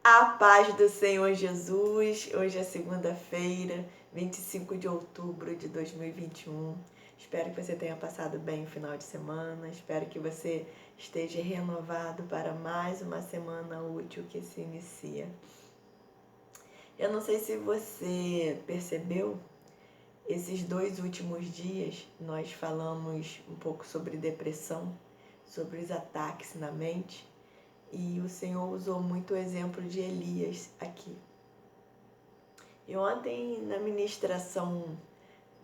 A paz do Senhor Jesus. Hoje é segunda-feira, 25 de outubro de 2021. Espero que você tenha passado bem o final de semana. Espero que você esteja renovado para mais uma semana útil que se inicia. Eu não sei se você percebeu, esses 2 últimos dias nós falamos um pouco sobre depressão, sobre os ataques na mente. E o Senhor usou muito o exemplo de Elias aqui. E ontem, na ministração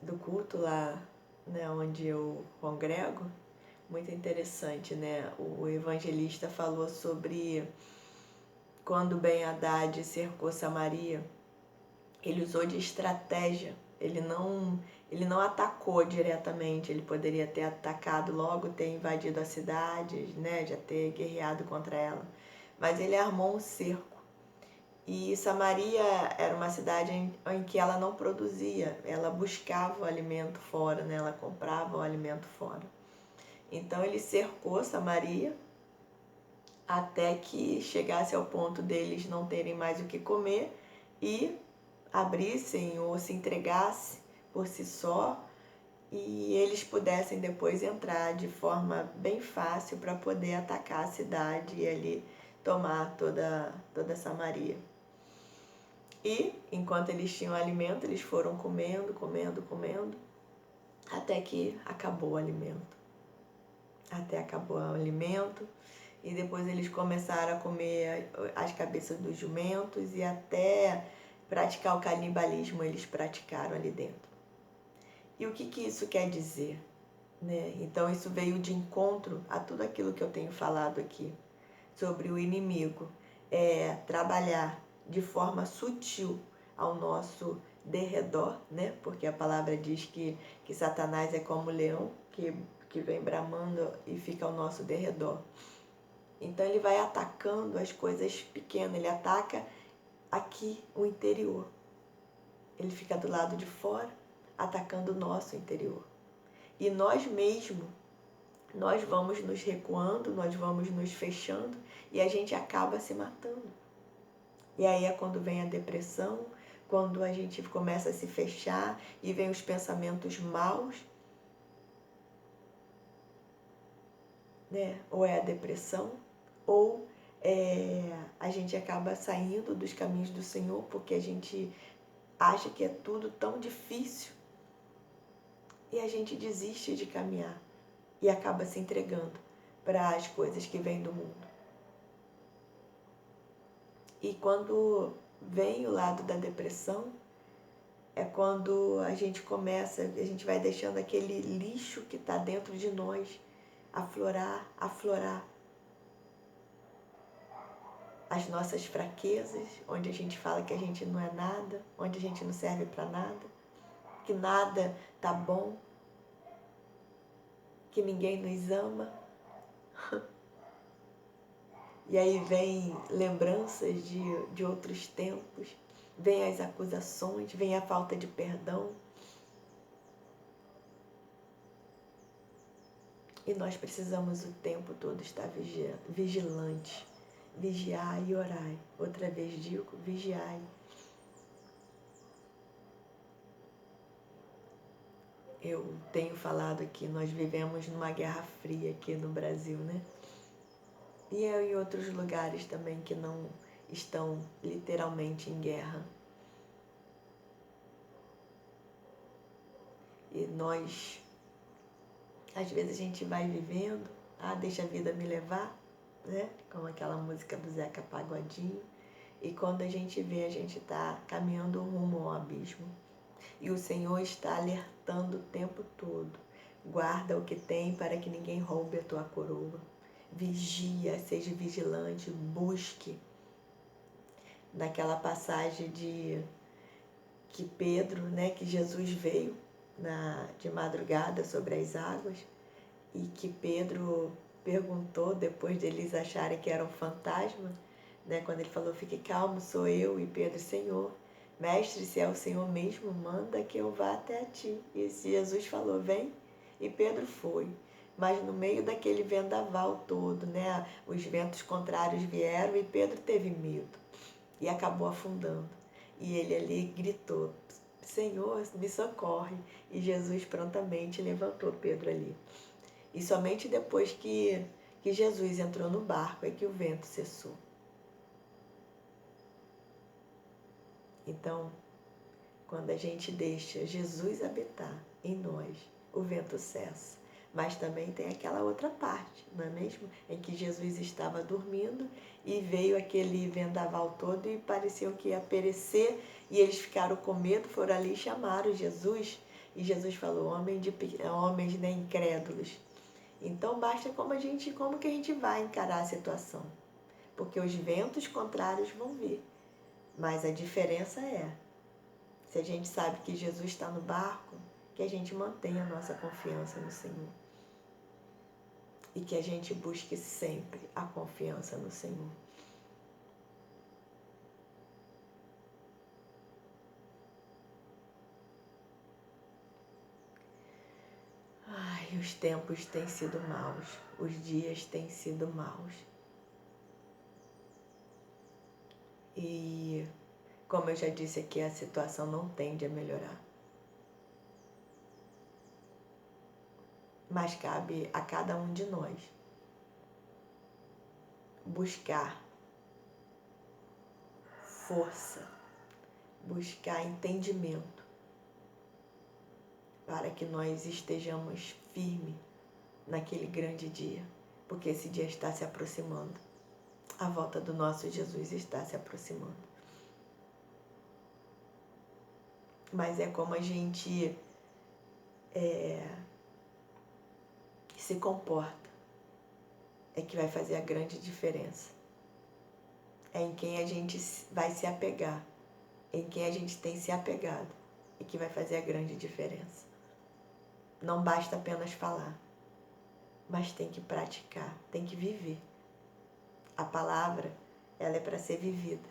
do culto lá, né, onde eu congrego, muito interessante, né? O evangelista falou sobre quando Ben-Hadad cercou Samaria, ele usou de estratégia. Ele não atacou diretamente, ele poderia ter atacado logo, ter invadido a cidade, né, já ter guerreado contra ela. Mas ele armou um cerco. E Samaria era uma cidade em que ela não produzia, ela buscava o alimento fora, né, ela comprava o alimento fora. Então ele cercou Samaria até que chegasse ao ponto deles não terem mais o que comer e abrissem ou se entregassem por si só e eles pudessem depois entrar de forma bem fácil para poder atacar a cidade e ali tomar toda Samaria. E enquanto eles tinham alimento, eles foram comendo, até que acabou o alimento. E depois eles começaram a comer as cabeças dos jumentos e até praticar o canibalismo eles praticaram ali dentro. E o que isso quer dizer? Né? Então isso veio de encontro a tudo aquilo que eu tenho falado aqui sobre o inimigo. Trabalhar de forma sutil ao nosso derredor, né? Porque a palavra diz que Satanás é como um leão que vem bramando e fica ao nosso derredor. Então ele vai atacando as coisas pequenas, ele ataca aqui o interior. Ele fica do lado de fora, atacando o nosso interior. E nós mesmos, nós vamos nos recuando, nós vamos nos fechando e a gente acaba se matando. E aí é quando vem a depressão, quando a gente começa a se fechar e vem os pensamentos maus, né? Ou é a depressão, ou a gente acaba saindo dos caminhos do Senhor porque a gente acha que é tudo tão difícil e a gente desiste de caminhar e acaba se entregando para as coisas que vêm do mundo. E quando vem o lado da depressão, é quando a gente vai deixando aquele lixo que está dentro de nós aflorar. As nossas fraquezas, onde a gente fala que a gente não é nada, onde a gente não serve para nada, que nada tá bom, que ninguém nos ama. E aí vem lembranças de outros tempos, vem as acusações, vem a falta de perdão. E nós precisamos o tempo todo estar vigilantes, vigiar e orar. Outra vez digo, vigiai. Eu tenho falado aqui, nós vivemos numa guerra fria aqui no Brasil, né? E em outros lugares também que não estão literalmente em guerra. E nós, às vezes a gente vai vivendo, deixa a vida me levar, né? Como aquela música do Zeca Pagodinho. E quando a gente vê, a gente está caminhando rumo ao abismo. E o Senhor está alertando o tempo todo. Guarda o que tem para que ninguém roube a tua coroa. Vigia, seja vigilante, busque. Naquela passagem de que Pedro, né, que Jesus veio de madrugada sobre as águas e que Pedro perguntou, depois de eles acharem que era um fantasma, né, quando ele falou, fique calmo, sou eu, e Pedro, Senhor, mestre, se é o Senhor mesmo, manda que eu vá até a ti. E Jesus falou, vem, e Pedro foi. Mas no meio daquele vendaval todo, né, os ventos contrários vieram e Pedro teve medo. e acabou afundando. E ele ali gritou: Senhor, me socorre. E Jesus prontamente levantou Pedro ali. E somente depois que Jesus entrou no barco é que o vento cessou. Então, quando a gente deixa Jesus habitar em nós, o vento cessa. Mas também tem aquela outra parte, não é mesmo? Em que Jesus estava dormindo e veio aquele vendaval todo e pareciam que ia perecer e eles ficaram com medo, foram ali e chamaram Jesus. E Jesus falou: homens né, incrédulos. Então basta como que a gente vai encarar a situação. Porque os ventos contrários vão vir. Mas a diferença é, se a gente sabe que Jesus está no barco, que a gente mantenha a nossa confiança no Senhor. E que a gente busque sempre a confiança no Senhor. Ai, os tempos têm sido maus, os dias têm sido maus. E, como eu já disse aqui, a situação não tende a melhorar. Mas cabe a cada um de nós buscar força, buscar entendimento, para que nós estejamos firmes naquele grande dia, porque esse dia está se aproximando. A volta do nosso Jesus está se aproximando. Mas é como a gente se comporta, é que vai fazer a grande diferença. É em quem a gente vai se apegar, em quem a gente tem se apegado, é que vai fazer a grande diferença. Não basta apenas falar, mas tem que praticar, tem que viver. A palavra, ela é para ser vivida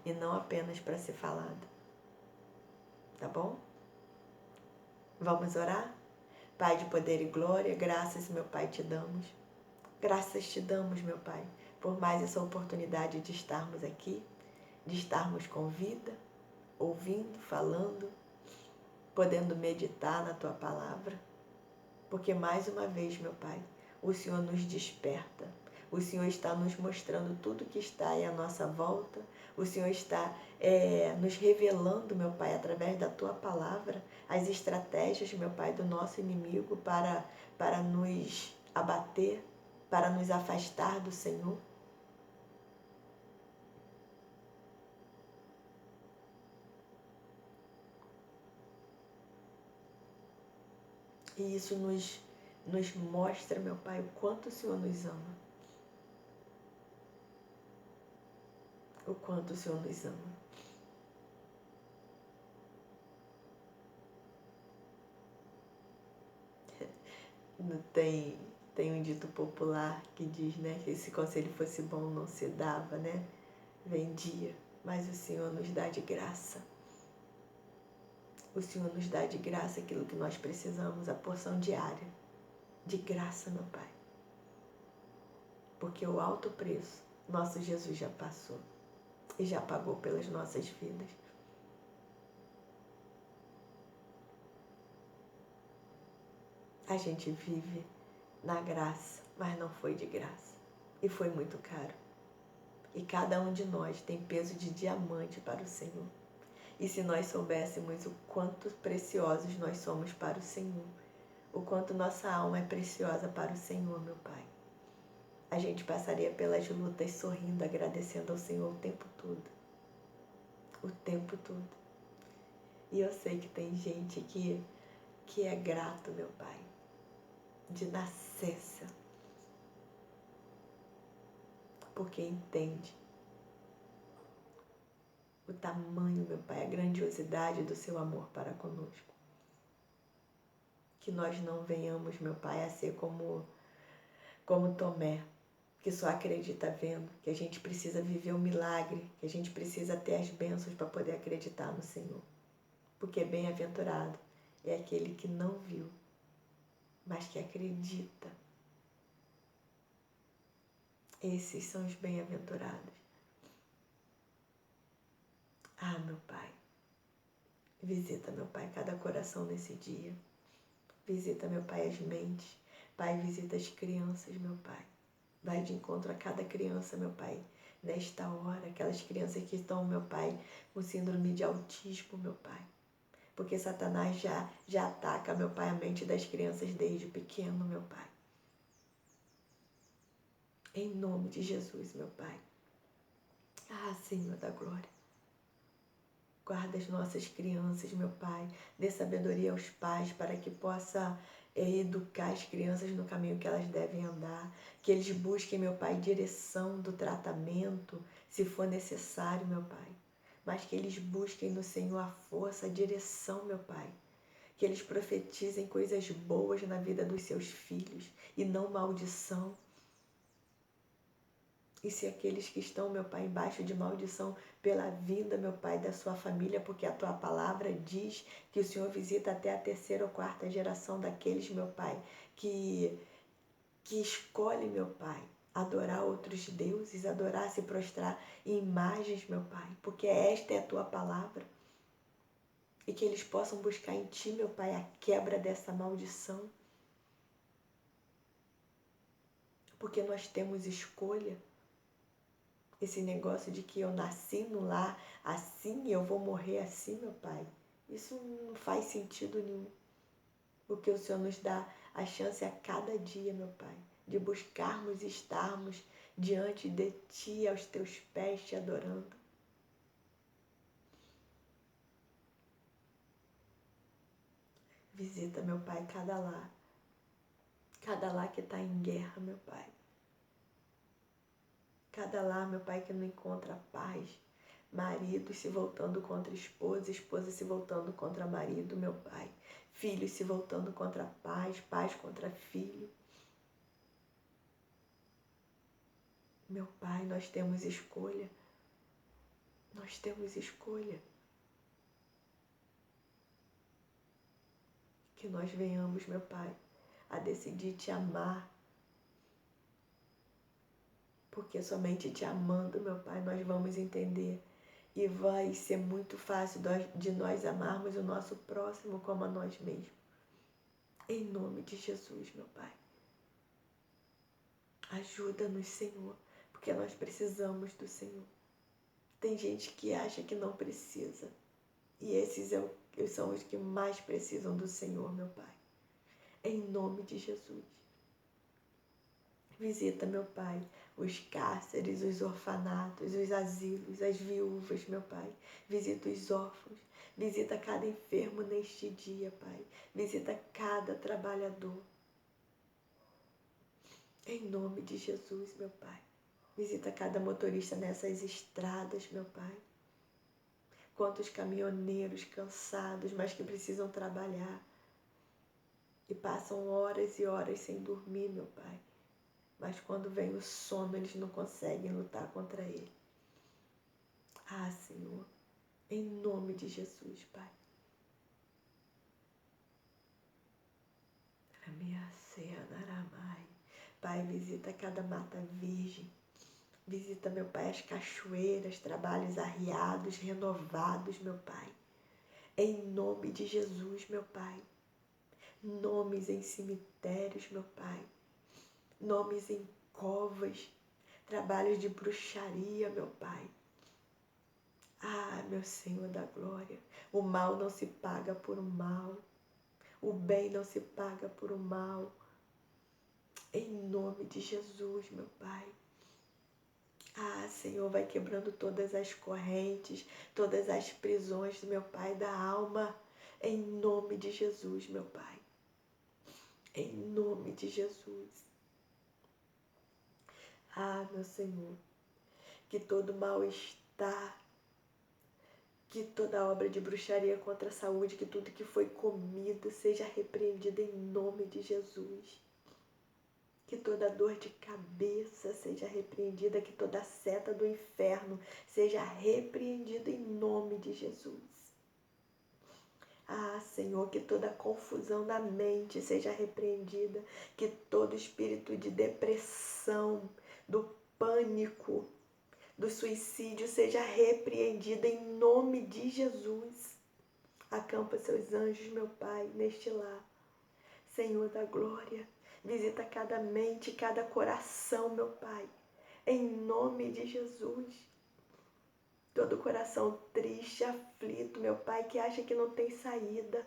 e não apenas para ser falada. Tá bom? Vamos orar? Pai de poder e glória, graças, meu Pai, te damos. Graças te damos, meu Pai, por mais essa oportunidade de estarmos aqui, de estarmos com vida, ouvindo, falando, podendo meditar na Tua palavra. Porque mais uma vez, meu Pai, o Senhor nos desperta. O Senhor está nos mostrando tudo que está aí à nossa volta. O Senhor está nos revelando, meu Pai, através da Tua palavra, as estratégias, meu Pai, do nosso inimigo para nos abater, para nos afastar do Senhor. E isso nos mostra, meu Pai, o quanto o Senhor nos ama. O quanto o Senhor nos ama. Tem um dito popular que diz, né, que se conselho fosse bom não se dava, né? Vendia, mas o Senhor nos dá de graça. O Senhor nos dá de graça aquilo que nós precisamos, a porção diária. De graça, meu Pai. Porque o alto preço, nosso Jesus já passou e já pagou pelas nossas vidas. A gente vive na graça, mas não foi de graça. E foi muito caro. E cada um de nós tem peso de diamante para o Senhor. E se nós soubéssemos o quanto preciosos nós somos para o Senhor, o quanto nossa alma é preciosa para o Senhor, meu Pai, a gente passaria pelas lutas sorrindo, agradecendo ao Senhor o tempo todo. O tempo todo. E eu sei que tem gente que é grato, meu Pai, de nascença, porque entende o tamanho, meu Pai, a grandiosidade do seu amor para conosco. Que nós não venhamos, meu Pai, a ser como Tomé, que só acredita vendo, que a gente precisa viver um milagre, que a gente precisa ter as bênçãos para poder acreditar no Senhor. Porque bem-aventurado é aquele que não viu, mas que acredita. Esses são os bem-aventurados. Ah, meu Pai, visita, meu Pai, cada coração nesse dia. Visita, meu Pai, as mentes. Pai, visita as crianças, meu Pai. Vai de encontro a cada criança, meu Pai, nesta hora. Aquelas crianças que estão, meu Pai, com síndrome de autismo, meu Pai. Porque Satanás já ataca, meu Pai, a mente das crianças desde pequeno, meu Pai. Em nome de Jesus, meu Pai. Ah, Senhor da glória. Guarda as nossas crianças, meu Pai. Dê sabedoria aos pais para que possa educar as crianças no caminho que elas devem andar. Que eles busquem, meu Pai, direção do tratamento, se for necessário, meu Pai. Mas que eles busquem no Senhor a força, a direção, meu Pai. Que eles profetizem coisas boas na vida dos seus filhos e não maldição. E se aqueles que estão, meu Pai, embaixo de maldição pela vinda, meu Pai, da sua família, porque a tua palavra diz que o Senhor visita até a 3ª ou 4ª geração daqueles, meu Pai, que escolhe, meu Pai, adorar outros deuses, adorar, se prostrar em imagens, meu Pai, porque esta é a tua palavra. E que eles possam buscar em ti, meu Pai, a quebra dessa maldição. Porque nós temos escolha. Esse negócio de que eu nasci no lar assim, eu vou morrer assim, meu Pai. Isso não faz sentido nenhum. Porque o Senhor nos dá a chance a cada dia, meu Pai, de buscarmos e estarmos diante de Ti, aos Teus pés, Te adorando. Visita, meu Pai, cada lar que está em guerra, meu Pai. Cada lar, meu Pai, que não encontra paz. Maridos se voltando contra esposa, esposa se voltando contra marido, meu Pai. Filhos se voltando contra pais, pais contra filho. Meu Pai, nós temos escolha. Nós temos escolha. Que nós venhamos, meu Pai, a decidir Te amar. Porque somente Te amando, meu Pai, nós vamos entender. E vai ser muito fácil de nós amarmos o nosso próximo como a nós mesmos. Em nome de Jesus, meu Pai. Ajuda-nos, Senhor, porque nós precisamos do Senhor. Tem gente que acha que não precisa. E esses são os que mais precisam do Senhor, meu Pai. Em nome de Jesus. Visita, meu Pai, os cárceres, os orfanatos, os asilos, as viúvas, meu Pai. Visita os órfãos. Visita cada enfermo neste dia, Pai. Visita cada trabalhador. Em nome de Jesus, meu Pai. Visita cada motorista nessas estradas, meu Pai. Quantos caminhoneiros cansados, mas que precisam trabalhar. E passam horas e horas sem dormir, meu Pai. Mas quando vem o sono, eles não conseguem lutar contra ele. Ah, Senhor, em nome de Jesus, Pai. Pai, visita cada mata virgem. Visita, meu Pai, as cachoeiras, trabalhos arriados, renovados, meu Pai. Em nome de Jesus, meu Pai. Nomes em cemitérios, meu Pai. Nomes em covas. Trabalhos de bruxaria, meu Pai. Ah, meu Senhor da glória. O mal não se paga por um mal. O bem não se paga por um mal. Em nome de Jesus, meu Pai. Ah, Senhor, vai quebrando todas as correntes, todas as prisões, meu Pai, da alma. Em nome de Jesus, meu Pai. Em nome de Jesus. Ah, meu Senhor, que todo mal-estar, que toda obra de bruxaria contra a saúde, que tudo que foi comido seja repreendido em nome de Jesus. Que toda dor de cabeça seja repreendida, que toda seta do inferno seja repreendida em nome de Jesus. Ah, Senhor, que toda confusão na mente seja repreendida, que todo espírito de depressão, do pânico, do suicídio seja repreendida em nome de Jesus. Acampa seus anjos, meu Pai, neste lar. Senhor da glória, visita cada mente, cada coração, meu Pai, em nome de Jesus. Todo coração triste, aflito, meu Pai, que acha que não tem saída,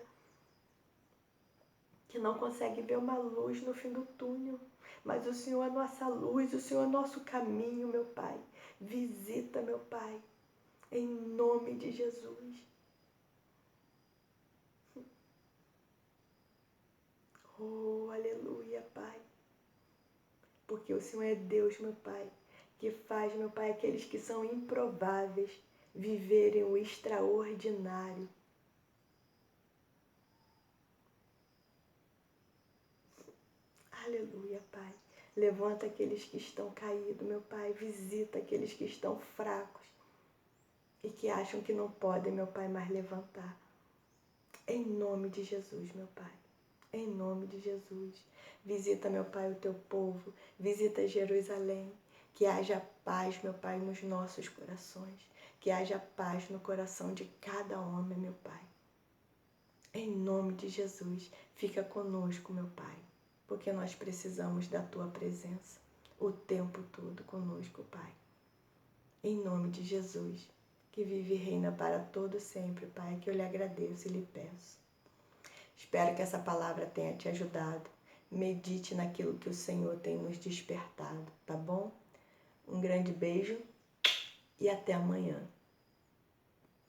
que não consegue ver uma luz no fim do túnel. Mas o Senhor é nossa luz, o Senhor é nosso caminho, meu Pai. Visita, meu Pai, em nome de Jesus. Oh, aleluia, Pai. Porque o Senhor é Deus, meu Pai, que faz, meu Pai, aqueles que são improváveis viverem o extraordinário. Aleluia, Pai. Levanta aqueles que estão caídos, meu Pai. Visita aqueles que estão fracos e que acham que não podem, meu Pai, mais levantar. Em nome de Jesus, meu Pai. Em nome de Jesus. Visita, meu Pai, o teu povo. Visita Jerusalém. Que haja paz, meu Pai, nos nossos corações. Que haja paz no coração de cada homem, meu Pai. Em nome de Jesus, fica conosco, meu Pai. Porque nós precisamos da tua presença o tempo todo conosco, Pai. Em nome de Jesus, que vive e reina para todo sempre, Pai, que eu lhe agradeço e lhe peço. Espero que essa palavra tenha te ajudado. Medite naquilo que o Senhor tem nos despertado, tá bom? Um grande beijo e até amanhã.